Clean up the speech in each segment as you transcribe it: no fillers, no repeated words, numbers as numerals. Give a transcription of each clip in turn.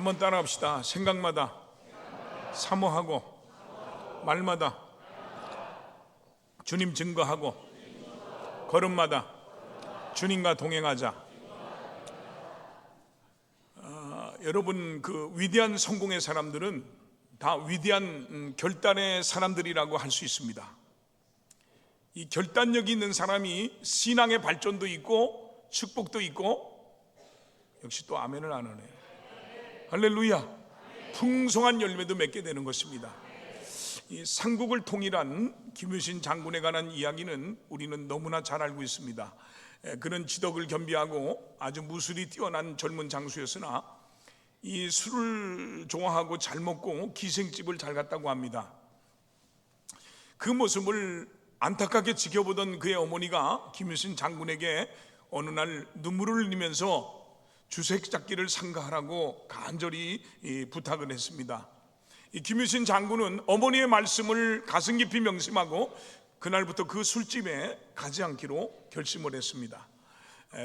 한번 따라합시다. 생각마다 사모하고 말마다 주님 증거하고 걸음마다 주님과 동행하자. 여러분, 그 위대한 성공의 사람들은 다 위대한 결단의 사람들이라고 할 수 있습니다. 이 결단력이 있는 사람이 신앙의 발전도 있고 축복도 있고, 역시 또 아멘을 안 하네. 할렐루야. 풍성한 열매도 맺게 되는 것입니다. 이 삼국을 통일한 김유신 장군에 관한 이야기는 우리는 너무나 잘 알고 있습니다. 그는 지덕을 겸비하고 아주 무술이 뛰어난 젊은 장수였으나 이 술을 좋아하고 잘 먹고 기생집을 잘 갔다고 합니다. 그 모습을 안타깝게 지켜보던 그의 어머니가 김유신 장군에게 어느 날 눈물을 흘리면서 주색 잡기를 상가하라고 간절히 부탁을 했습니다. 이 김유신 장군은 어머니의 말씀을 가슴 깊이 명심하고 그날부터 그 술집에 가지 않기로 결심을 했습니다.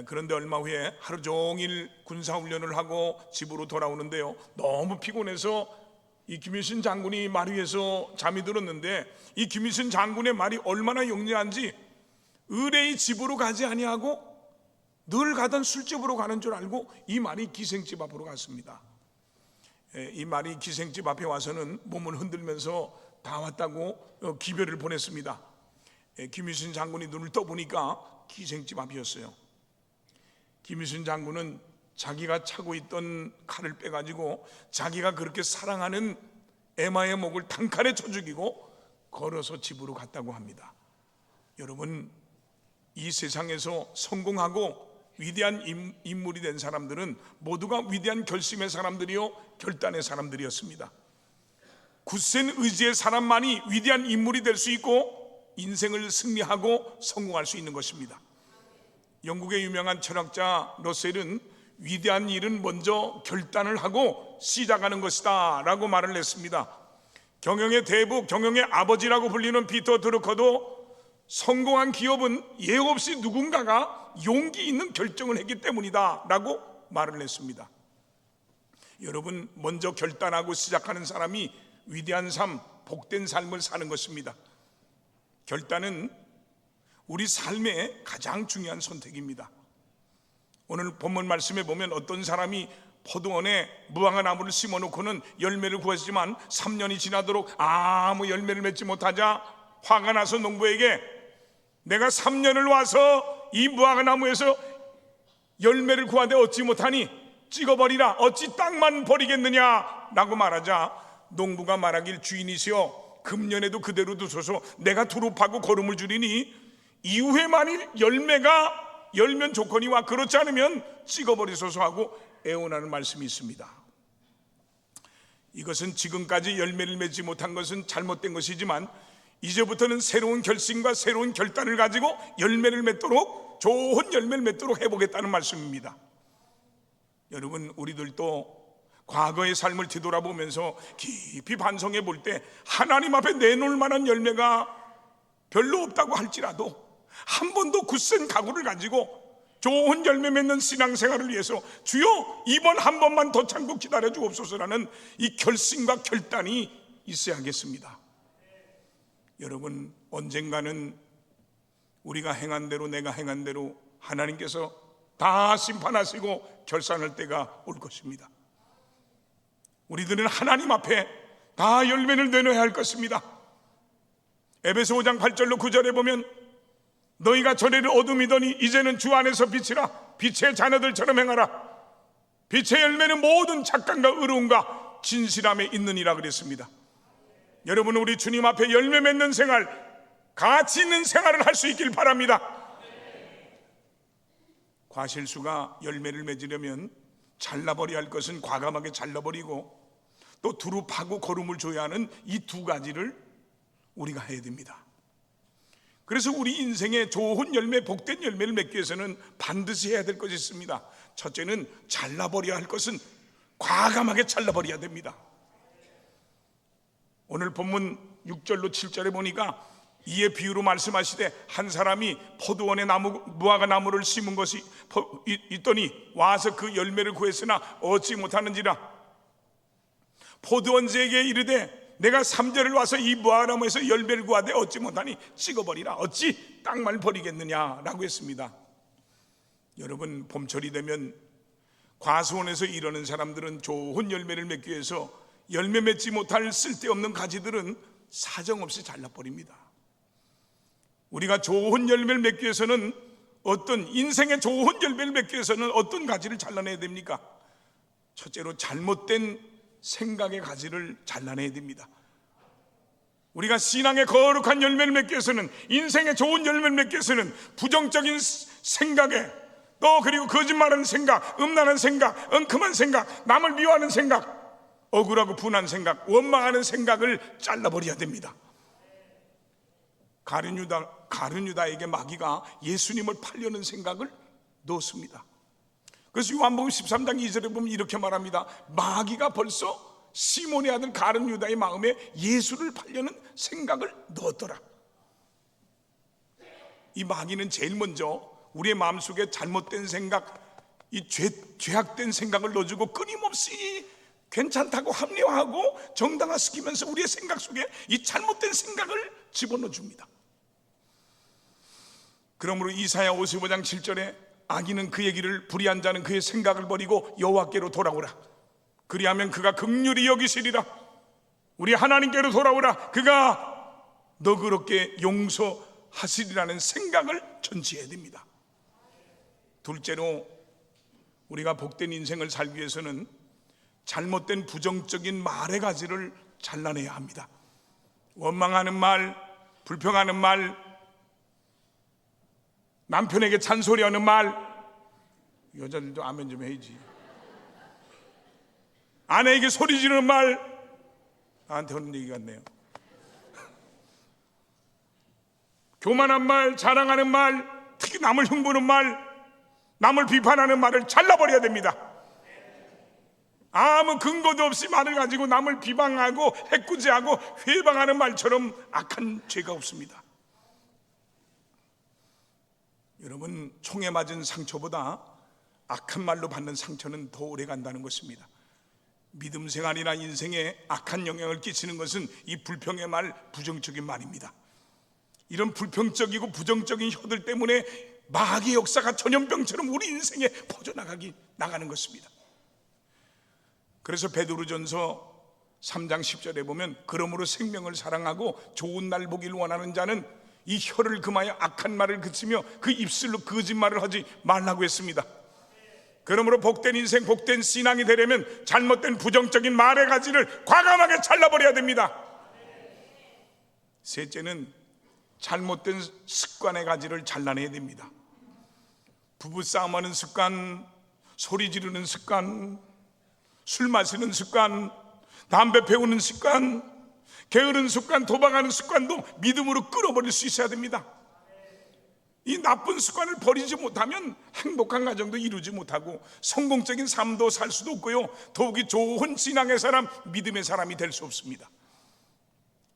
그런데 얼마 후에 하루 종일 군사훈련을 하고 집으로 돌아오는데요, 너무 피곤해서 이 김유신 장군이 말 위에서 잠이 들었는데, 이 김유신 장군의 말이 얼마나 영리한지 의뢰의 집으로 가지 아니하고 늘 가던 술집으로 가는 줄 알고 이 말이 기생집 앞으로 갔습니다. 이 말이 기생집 앞에 와서는 몸을 흔들면서 다 왔다고 기별을 보냈습니다. 김유신 장군이 눈을 떠보니까 기생집 앞이었어요. 김유신 장군은 자기가 차고 있던 칼을 빼가지고 자기가 그렇게 사랑하는 에마의 목을 단칼에 쳐 죽이고 걸어서 집으로 갔다고 합니다. 여러분, 이 세상에서 성공하고 위대한 인물이 된 사람들은 모두가 위대한 결심의 사람들이요, 결단의 사람들이었습니다. 굳센 의지의 사람만이 위대한 인물이 될 수 있고 인생을 승리하고 성공할 수 있는 것입니다. 영국의 유명한 철학자 러셀은 위대한 일은 먼저 결단을 하고 시작하는 것이다 라고 말을 했습니다. 경영의 대부, 경영의 아버지라고 불리는 피터 드루커도 성공한 기업은 예고 없이 누군가가 용기 있는 결정을 했기 때문이다 라고 말을 했습니다. 여러분, 먼저 결단하고 시작하는 사람이 위대한 삶, 복된 삶을 사는 것입니다. 결단은 우리 삶의 가장 중요한 선택입니다. 오늘 본문 말씀에 보면 어떤 사람이 포도원에 무화과 나무를 심어놓고는 열매를 구했지만 3년이 지나도록 아무 열매를 맺지 못하자 화가 나서 농부에게 내가 3년을 와서 이 무화과 나무에서 열매를 구하되 얻지 못하니 찍어버리라, 어찌 땅만 버리겠느냐 라고 말하자 농부가 말하길, 주인이시여 금년에도 그대로 두소서, 내가 두릅하고 거름을 줄이니 이후에 만일 열매가 열면 좋거니와 그렇지 않으면 찍어버리소서 하고 애원하는 말씀이 있습니다. 이것은 지금까지 열매를 맺지 못한 것은 잘못된 것이지만 이제부터는 새로운 결심과 새로운 결단을 가지고 열매를 맺도록, 좋은 열매를 맺도록 해보겠다는 말씀입니다. 여러분, 우리들도 과거의 삶을 뒤돌아보면서 깊이 반성해 볼 때 하나님 앞에 내놓을 만한 열매가 별로 없다고 할지라도 한 번도 굳센 각오를 가지고 좋은 열매 맺는 신앙생활을 위해서 주여 이번 한 번만 더 참고 기다려 주옵소서라는 이 결심과 결단이 있어야겠습니다. 여러분, 언젠가는 우리가 행한 대로, 내가 행한 대로 하나님께서 다 심판하시고 결산할 때가 올 것입니다. 우리들은 하나님 앞에 다 열매를 내놓아야 할 것입니다. 에베소 5장 8절로 9절에 보면 너희가 전에는 어둠이더니 이제는 주 안에서 빛이라, 빛의 자녀들처럼 행하라. 빛의 열매는 모든 착감과 의로움과 진실함에 있느니라 그랬습니다. 여러분, 우리 주님 앞에 열매 맺는 생활, 가치 있는 생활을 할 수 있길 바랍니다. 과실수가 열매를 맺으려면 잘라버려야 할 것은 과감하게 잘라버리고 또 두릅하고 거름을 줘야 하는 이 두 가지를 우리가 해야 됩니다. 그래서 우리 인생에 좋은 열매, 복된 열매를 맺기 위해서는 반드시 해야 될 것이 있습니다. 첫째는 잘라버려야 할 것은 과감하게 잘라버려야 됩니다. 오늘 본문 6절로 7절에 보니까 이에 비유로 말씀하시되 한 사람이 포도원에 무화과 나무를 심은 것이 있더니 와서 그 열매를 구했으나 얻지 못하는지라 포도원지에게 이르되 내가 3절을 와서 이 무화과나무에서 열매를 구하되 얻지 못하니 찍어버리라. 어찌 땅만 버리겠느냐라고 했습니다. 여러분, 봄철이 되면 과수원에서 일하는 사람들은 좋은 열매를 맺기 위해서 열매 맺지 못할 쓸데없는 가지들은 사정없이 잘라버립니다. 우리가 좋은 열매를 맺기 위해서는 인생의 좋은 열매를 맺기 위해서는 어떤 가지를 잘라내야 됩니까? 첫째로 잘못된 생각의 가지를 잘라내야 됩니다. 우리가 신앙의 거룩한 열매를 맺기 위해서는, 인생의 좋은 열매를 맺기 위해서는 부정적인 생각에, 또 그리고 거짓말하는 생각, 음란한 생각, 엉큼한 생각, 남을 미워하는 생각, 억울하고 분한 생각, 원망하는 생각을 잘라버려야 됩니다. 가룟유다에게 마귀가 예수님을 팔려는 생각을 넣었습니다. 그래서 요한복음 13장 2절에 보면 이렇게 말합니다. 마귀가 벌써 시몬의 아들 가룟유다의 마음에 예수를 팔려는 생각을 넣었더라. 이 마귀는 제일 먼저 우리의 마음속에 잘못된 생각, 이 죄악된 생각을 넣어주고 끊임없이 괜찮다고 합리화하고 정당화시키면서 우리의 생각 속에 이 잘못된 생각을 집어넣어 줍니다. 그러므로 이사야 55장 7절에 악인은 그의 길을, 불의한 자는 그의 생각을 버리고 여호와께로 돌아오라. 그리하면 그가 긍휼히 여기시리라. 우리 하나님께로 돌아오라. 그가 너그럽게 용서하시리라는 생각을 전치해야 됩니다. 둘째로, 우리가 복된 인생을 살기 위해서는 잘못된 부정적인 말의 가지를 잘라내야 합니다. 원망하는 말, 불평하는 말, 남편에게 잔소리하는 말, 여자들도 아멘 좀 해야지. 아내에게 소리 지르는 말, 나한테 하는 얘기 같네요. 교만한 말, 자랑하는 말, 특히 남을 흉보는 말, 남을 비판하는 말을 잘라버려야 됩니다. 아무 근거도 없이 말을 가지고 남을 비방하고 해꾸지하고 회방하는 말처럼 악한 죄가 없습니다. 여러분, 총에 맞은 상처보다 악한 말로 받는 상처는 더 오래 간다는 것입니다. 믿음 생활이나 인생에 악한 영향을 끼치는 것은 이 불평의 말, 부정적인 말입니다. 이런 불평적이고 부정적인 혀들 때문에 마귀의 역사가 전염병처럼 우리 인생에 퍼져나가는 것입니다. 그래서 베드로전서 3장 10절에 보면 그러므로 생명을 사랑하고 좋은 날 보기를 원하는 자는 이 혀를 금하여 악한 말을 그치며 그 입술로 거짓말을 하지 말라고 했습니다. 그러므로 복된 인생, 복된 신앙이 되려면 잘못된 부정적인 말의 가지를 과감하게 잘라버려야 됩니다. 셋째는 잘못된 습관의 가지를 잘라내야 됩니다. 부부싸움하는 습관, 소리 지르는 습관, 술 마시는 습관, 담배 피우는 습관, 게으른 습관, 도박하는 습관도 믿음으로 끊어버릴 수 있어야 됩니다. 이 나쁜 습관을 버리지 못하면 행복한 가정도 이루지 못하고 성공적인 삶도 살 수도 없고요, 더욱이 좋은 신앙의 사람, 믿음의 사람이 될 수 없습니다.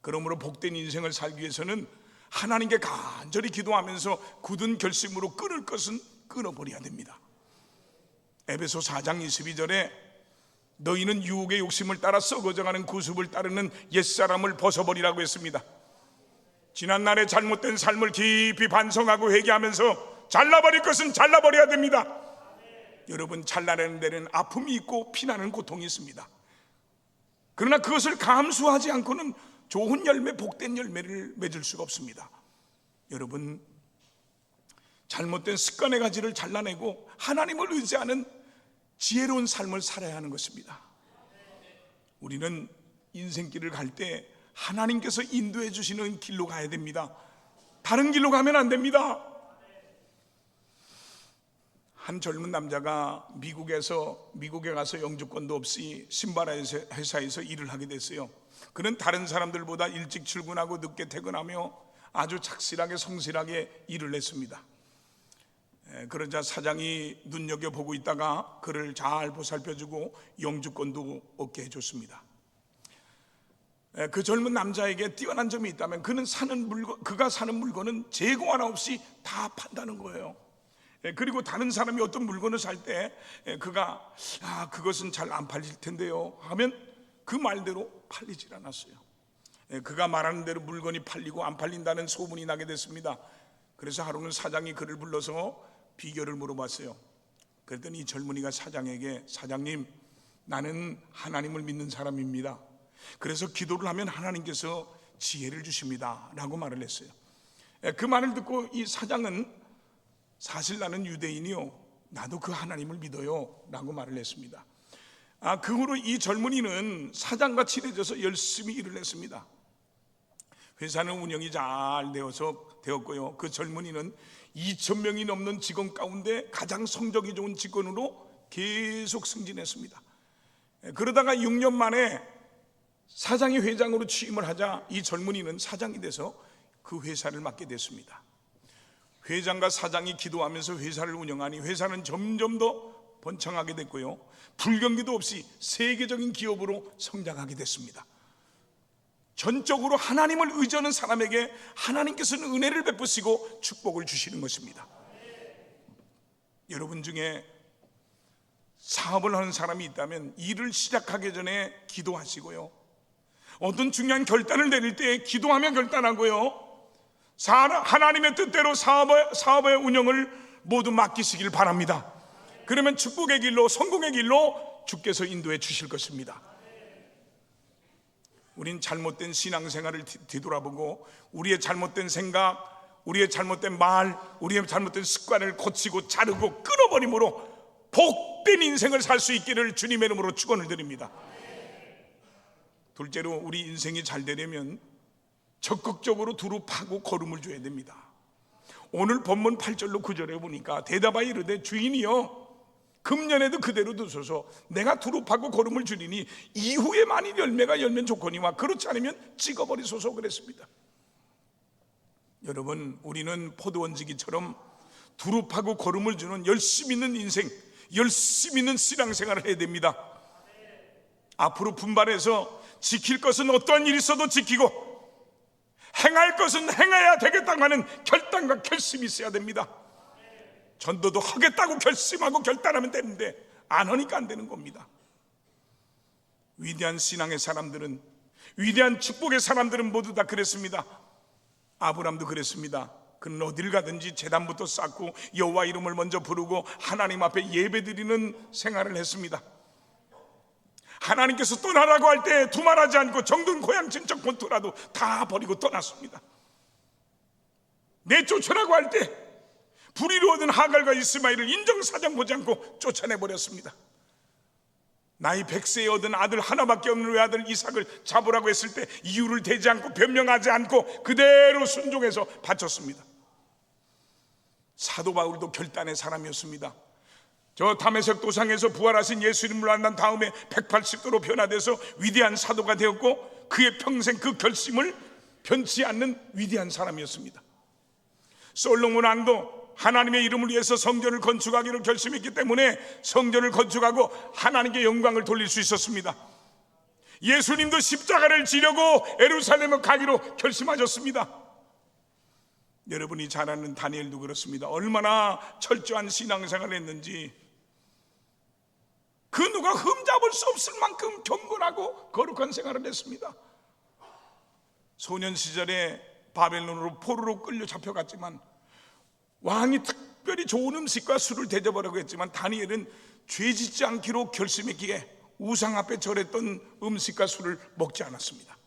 그러므로 복된 인생을 살기 위해서는 하나님께 간절히 기도하면서 굳은 결심으로 끊을 것은 끊어버려야 됩니다. 에베소 4장 22절에 너희는 유혹의 욕심을 따라 썩어져가는 구습을 따르는 옛사람을 벗어버리라고 했습니다. 지난날의 잘못된 삶을 깊이 반성하고 회개하면서 잘라버릴 것은 잘라버려야 됩니다. 여러분, 잘라내는 데는 아픔이 있고 피나는 고통이 있습니다. 그러나 그것을 감수하지 않고는 좋은 열매, 복된 열매를 맺을 수가 없습니다. 여러분, 잘못된 습관의 가지를 잘라내고 하나님을 의지하는 지혜로운 삶을 살아야 하는 것입니다. 우리는 인생길을 갈 때 하나님께서 인도해 주시는 길로 가야 됩니다. 다른 길로 가면 안 됩니다. 한 젊은 남자가 미국에 가서 영주권도 없이 신발 회사에서 일을 하게 됐어요. 그는 다른 사람들보다 일찍 출근하고 늦게 퇴근하며 아주 착실하게 성실하게 일을 했습니다. 그러자 사장이 눈여겨보고 있다가 그를 잘 보살펴주고 영주권도 얻게 해줬습니다. 그 젊은 남자에게 뛰어난 점이 있다면 그가 사는 물건은 재고 하나 없이 다 판다는 거예요. 그리고 다른 사람이 어떤 물건을 살 때 그가 그것은 잘 안 팔릴 텐데요 하면 그 말대로 팔리질 않았어요. 그가 말하는 대로 물건이 팔리고 안 팔린다는 소문이 나게 됐습니다. 그래서 하루는 사장이 그를 불러서 비결을 물어봤어요. 그랬더니 이 젊은이가 사장에게, 사장님, 나는 하나님을 믿는 사람입니다. 그래서 기도를 하면 하나님께서 지혜를 주십니다 라고 말을 했어요. 그 말을 듣고 이 사장은, 사실 나는 유대인이요, 나도 그 하나님을 믿어요 라고 말을 했습니다. 그 후로 이 젊은이는 사장과 친해져서 열심히 일을 했습니다. 회사는 운영이 잘 되었고요. 그 젊은이는 2,000명이 넘는 직원 가운데 가장 성적이 좋은 직원으로 계속 승진했습니다. 그러다가 6년 만에 사장이 회장으로 취임을 하자 이 젊은이는 사장이 돼서 그 회사를 맡게 됐습니다. 회장과 사장이 기도하면서 회사를 운영하니 회사는 점점 더 번창하게 됐고요, 불경기도 없이 세계적인 기업으로 성장하게 됐습니다. 전적으로 하나님을 의지하는 사람에게 하나님께서는 은혜를 베푸시고 축복을 주시는 것입니다. 여러분 중에 사업을 하는 사람이 있다면 일을 시작하기 전에 기도하시고요, 어떤 중요한 결단을 내릴 때 기도하며 결단하고요, 하나님의 뜻대로 사업의 운영을 모두 맡기시길 바랍니다. 그러면 축복의 길로, 성공의 길로 주께서 인도해 주실 것입니다. 우린 잘못된 신앙생활을 뒤돌아보고 우리의 잘못된 생각, 우리의 잘못된 말, 우리의 잘못된 습관을 고치고 자르고 끊어버림으로 복된 인생을 살 수 있기를 주님의 이름으로 축원을 드립니다. 둘째로, 우리 인생이 잘 되려면 적극적으로 두루 파고 걸음을 줘야 됩니다. 오늘 본문 8절로 9절에 보니까 대답하여 이르되 주인이여, 금년에도 그대로 두소서. 내가 두루 파고 걸음을 주리니 이후에 만일 열매가 열면 좋거니와 그렇지 않으면 찍어버리소서 그랬습니다. 여러분, 우리는 포도원지기처럼 두루 파고 걸음을 주는 열심 있는 인생, 열심 있는 신앙생활을 해야 됩니다. 앞으로 분발해서 지킬 것은 어떠한 일이 있어도 지키고 행할 것은 행해야 되겠다고 하는 결단과 결심이 있어야 됩니다. 전도도 하겠다고 결심하고 결단하면 되는데 안 하니까 안 되는 겁니다. 위대한 신앙의 사람들은, 위대한 축복의 사람들은 모두 다 그랬습니다. 아브람도 그랬습니다. 그는 어딜 가든지 제단부터 쌓고 여호와 이름을 먼저 부르고 하나님 앞에 예배드리는 생활을 했습니다. 하나님께서 떠나라고 할 때 두말하지 않고 정든 고향 친척 본토라도 다 버리고 떠났습니다. 내쫓으라고 할 때 불의로 얻은 하갈과 이스마엘을 인정사정 보지 않고 쫓아내버렸습니다. 나이 100세에 얻은 아들 하나밖에 없는 외아들 이삭을 잡으라고 했을 때 이유를 대지 않고 변명하지 않고 그대로 순종해서 바쳤습니다. 사도 바울도 결단의 사람이었습니다. 저 다메섹 도상에서 부활하신 예수님을 만난 다음에 180도로 변화돼서 위대한 사도가 되었고 그의 평생 그 결심을 변치 않는 위대한 사람이었습니다. 솔로몬 왕도 하나님의 이름을 위해서 성전을 건축하기로 결심했기 때문에 성전을 건축하고 하나님께 영광을 돌릴 수 있었습니다. 예수님도 십자가를 지려고 예루살렘을 가기로 결심하셨습니다. 여러분이 잘 아는 다니엘도 그렇습니다. 얼마나 철저한 신앙생활을 했는지 그 누가 흠잡을 수 없을 만큼 경건하고 거룩한 생활을 했습니다. 소년 시절에 바벨론으로 포로로 끌려 잡혀갔지만 왕이 특별히 좋은 음식과 술을 대접하라고 했지만 다니엘은 죄짓지 않기로 결심했기에 우상 앞에 절했던 음식과 술을 먹지 않았습니다.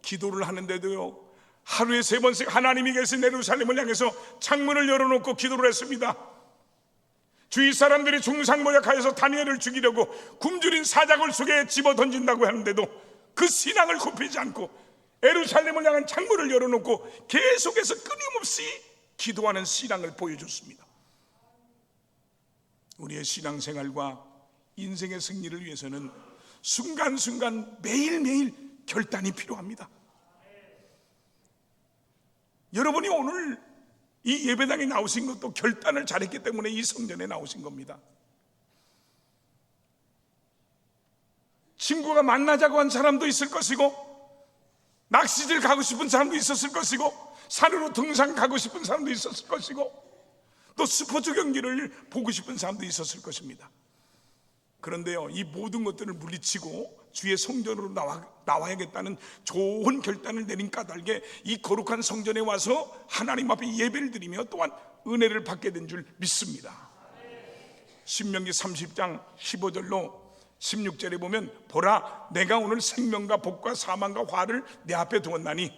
기도를 하는데도요, 하루에 3번씩 하나님이 계신 예루살렘을 향해서 창문을 열어놓고 기도를 했습니다. 주위 사람들이 중상모략하여서 다니엘을 죽이려고 굶주린 사자굴 속에 집어던진다고 하는데도 그 신앙을 굽히지 않고 예루살렘을 향한 창문을 열어놓고 계속해서 끊임없이 기도하는 신앙을 보여줬습니다. 우리의 신앙생활과 인생의 승리를 위해서는 순간순간 매일매일 결단이 필요합니다. 여러분이 오늘 이 예배당에 나오신 것도 결단을 잘했기 때문에 이 성전에 나오신 겁니다. 친구가 만나자고 한 사람도 있을 것이고 낚시질 가고 싶은 사람도 있었을 것이고 산으로 등산 가고 싶은 사람도 있었을 것이고 또 스포츠 경기를 보고 싶은 사람도 있었을 것입니다. 그런데요, 이 모든 것들을 물리치고 주의 성전으로 나와야겠다는 좋은 결단을 내린 까닭에 이 거룩한 성전에 와서 하나님 앞에 예배를 드리며 또한 은혜를 받게 된 줄 믿습니다. 신명기 30장 15절로 16절에 보면, 보라, 내가 오늘 생명과 복과 사망과 화를 내 앞에 두었나니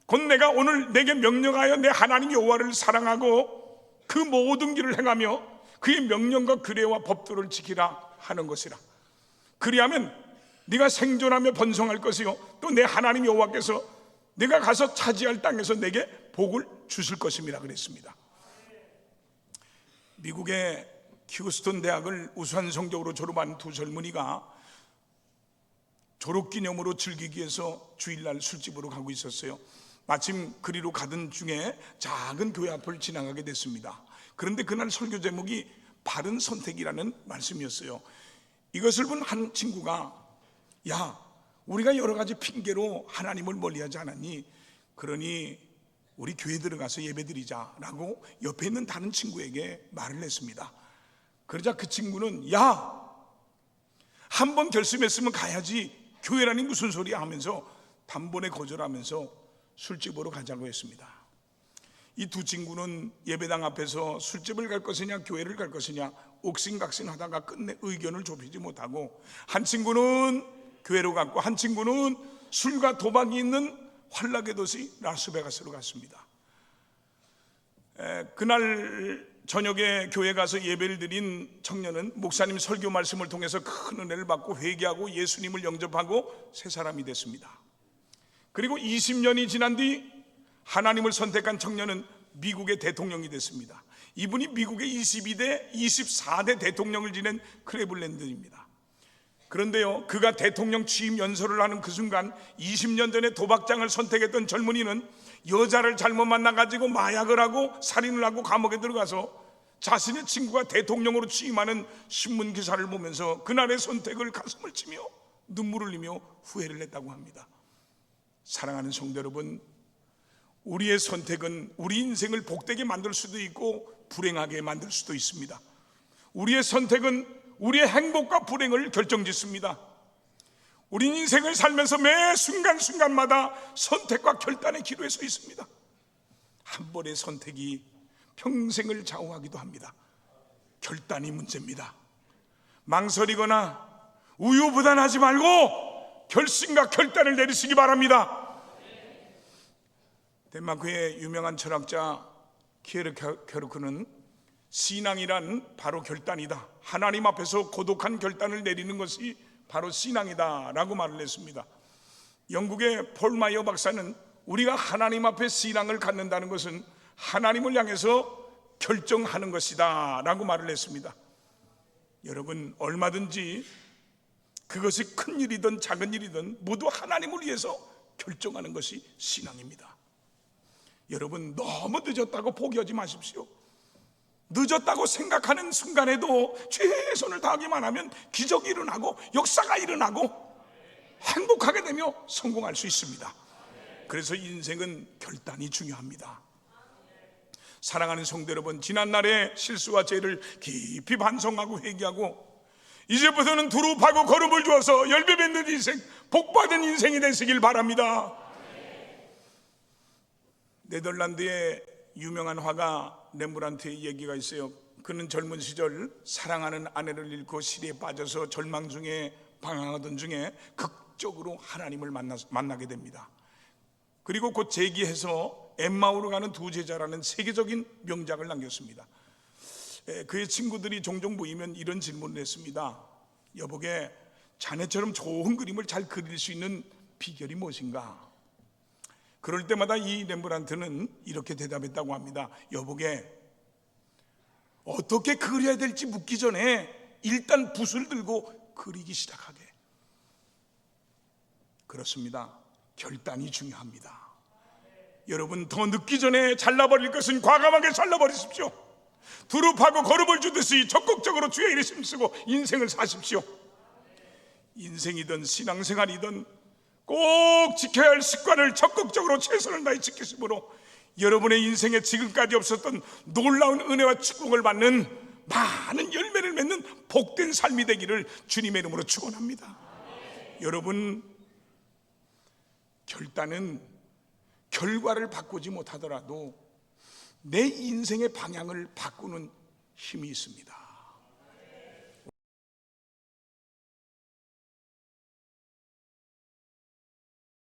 곧 내가 오늘 내게 명령하여 내 하나님 여호와를 사랑하고 그 모든 길을 행하며 그의 명령과 규례와 법도를 지키라 하는 것이라. 그리하면 네가 생존하며 번성할 것이요 또 내 하나님 여호와께서 내가 가서 차지할 땅에서 내게 복을 주실 것임이라 그랬습니다. 미국의 휴스턴 대학을 우수한 성적으로 졸업한 두 젊은이가 졸업기념으로 즐기기 위해서 주일날 술집으로 가고 있었어요. 마침 그리로 가던 중에 작은 교회 앞을 지나가게 됐습니다. 그런데 그날 설교 제목이 바른 선택이라는 말씀이었어요. 이것을 본 한 친구가, 야, 우리가 여러 가지 핑계로 하나님을 멀리하지 않았니? 그러니 우리 교회 들어가서 예배드리자 라고 옆에 있는 다른 친구에게 말을 했습니다. 그러자 그 친구는, 야, 한번 결심했으면 가야지, 교회라니 무슨 소리야 하면서 단번에 거절하면서 술집으로 가자고 했습니다. 이 두 친구는 예배당 앞에서 술집을 갈 것이냐 교회를 갈 것이냐 옥신각신하다가 끝내 의견을 좁히지 못하고, 한 친구는 교회로 갔고 한 친구는 술과 도박이 있는 환락의 도시 라스베가스로 갔습니다. 그날 저녁에 교회 가서 예배를 드린 청년은 목사님 설교 말씀을 통해서 큰 은혜를 받고 회개하고 예수님을 영접하고 새 사람이 됐습니다. 그리고 20년이 지난 뒤 하나님을 선택한 청년은 미국의 대통령이 됐습니다. 이분이 미국의 22대, 24대 대통령을 지낸 클리블랜드입니다. 그런데요, 그가 대통령 취임 연설을 하는 그 순간 20년 전에 도박장을 선택했던 젊은이는 여자를 잘못 만나가지고 마약을 하고 살인을 하고 감옥에 들어가서 자신의 친구가 대통령으로 취임하는 신문 기사를 보면서 그날의 선택을 가슴을 치며 눈물을 흘리며 후회를 했다고 합니다. 사랑하는 성도 여러분, 우리의 선택은 우리 인생을 복되게 만들 수도 있고 불행하게 만들 수도 있습니다. 우리의 선택은 우리의 행복과 불행을 결정짓습니다. 우리 인생을 살면서 매 순간순간마다 선택과 결단의 기로에 서 있습니다. 한 번의 선택이 평생을 좌우하기도 합니다. 결단이 문제입니다. 망설이거나 우유부단하지 말고 결심과 결단을 내리시기 바랍니다. 덴마크의 유명한 철학자 키에르케고르크는 신앙이란 바로 결단이다, 하나님 앞에서 고독한 결단을 내리는 것이 바로 신앙이다 라고 말을 했습니다. 영국의 폴 마이어 박사는 우리가 하나님 앞에 신앙을 갖는다는 것은 하나님을 향해서 결정하는 것이다 라고 말을 했습니다. 여러분, 얼마든지 그것이 큰 일이든 작은 일이든 모두 하나님을 위해서 결정하는 것이 신앙입니다. 여러분, 너무 늦었다고 포기하지 마십시오. 늦었다고 생각하는 순간에도 최선을 다하기만 하면 기적이 일어나고 역사가 일어나고 행복하게 되며 성공할 수 있습니다. 그래서 인생은 결단이 중요합니다. 사랑하는 성도 여러분, 지난날의 실수와 죄를 깊이 반성하고 회개하고 이제부터는 두루 파고 걸음을 주어서 열매 맺는 인생, 복받은 인생이 되시길 바랍니다. 네덜란드의 유명한 화가 렘브란트의 얘기가 있어요. 그는 젊은 시절 사랑하는 아내를 잃고 시리에 빠져서 절망 중에 방황하던 중에 극적으로 하나님을 만나게 됩니다. 그리고 곧 재기해서 엠마오로 가는 두 제자라는 세계적인 명작을 남겼습니다. 그의 친구들이 종종 모이면 이런 질문을 했습니다. 여보게, 자네처럼 좋은 그림을 잘 그릴 수 있는 비결이 무엇인가? 그럴 때마다 이 렘브란트는 이렇게 대답했다고 합니다. 여보게, 어떻게 그려야 될지 묻기 전에 일단 붓을 들고 그리기 시작하게. 그렇습니다. 결단이 중요합니다. 여러분, 더 늦기 전에 잘라버릴 것은 과감하게 잘라버리십시오. 두루 파고 걸음을 주듯이 적극적으로 주의 이름 쓰고 인생을 사십시오. 인생이든 신앙생활이든 꼭 지켜야 할 습관을 적극적으로 최선을 다해 지키심으로 여러분의 인생에 지금까지 없었던 놀라운 은혜와 축복을 받는 많은 열매를 맺는 복된 삶이 되기를 주님의 이름으로 축원합니다. 여러분, 결단은 결과를 바꾸지 못하더라도 내 인생의 방향을 바꾸는 힘이 있습니다.